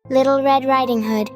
Little Red Riding Hood.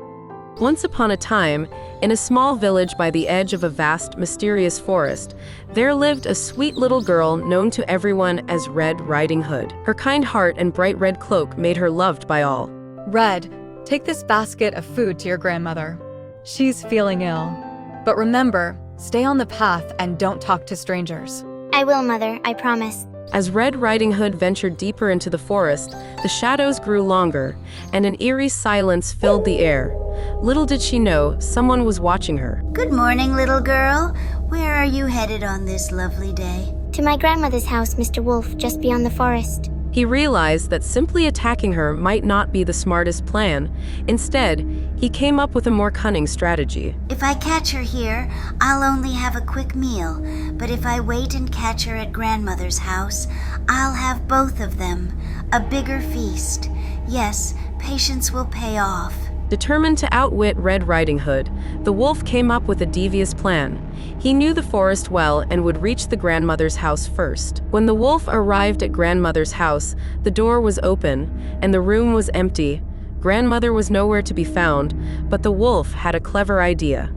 Once upon a time, in a small village by the edge of a vast, mysterious forest, there lived a sweet little girl known to everyone as Red Riding Hood. Her kind heart and bright red cloak made her loved by all. Red, take this basket of food to your grandmother. She's feeling ill. But remember, stay on the path and don't talk to strangers. I will, Mother, I promise. As Red Riding Hood ventured deeper into the forest, the shadows grew longer, and an eerie silence filled the air. Little did she know, someone was watching her. Good morning, little girl. Where are you headed on this lovely day? To my grandmother's house, Mr. Wolf, just beyond the forest. He realized that simply attacking her might not be the smartest plan. Instead, he came up with a more cunning strategy. If I catch her here, I'll only have a quick meal. But if I wait and catch her at grandmother's house, I'll have both of them. A bigger feast. Yes, patience will pay off. Determined to outwit Red Riding Hood, the wolf came up with a devious plan. He knew the forest well and would reach the grandmother's house first. When the wolf arrived at grandmother's house, the door was open and the room was empty. Grandmother was nowhere to be found, but the wolf had a clever idea.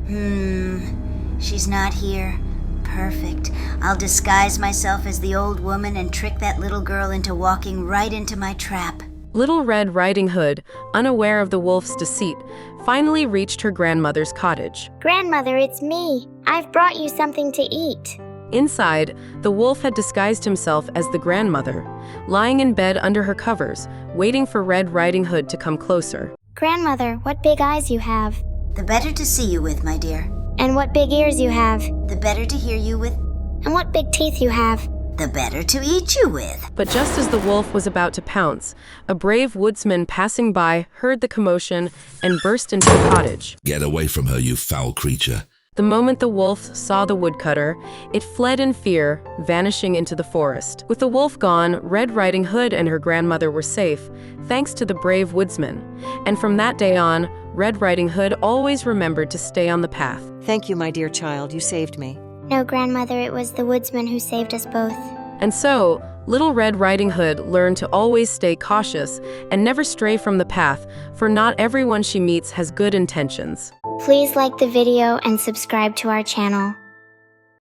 She's not here. Perfect. I'll disguise myself as the old woman and trick that little girl into walking right into my trap. Little Red Riding Hood, unaware of the wolf's deceit, finally reached her grandmother's cottage. Grandmother, it's me. I've brought you something to eat. Inside, the wolf had disguised himself as the grandmother, lying in bed under her covers, waiting for Red Riding Hood to come closer. Grandmother, what big eyes you have. The better to see you with, my dear. And what big ears you have. The better to hear you with. And what big teeth you have. The better to eat you with. But just as the wolf was about to pounce, a brave woodsman passing by heard the commotion and burst into the cottage. Get away from her, you foul creature. The moment the wolf saw the woodcutter, it fled in fear, vanishing into the forest. With the wolf gone, Red Riding Hood and her grandmother were safe, thanks to the brave woodsman. And from that day on, Red Riding Hood always remembered to stay on the path. Thank you, my dear child. You saved me. No, Grandmother, it was the woodsman who saved us both. And so, Little Red Riding Hood learned to always stay cautious and never stray from the path, for not everyone she meets has good intentions. Please like the video and subscribe to our channel.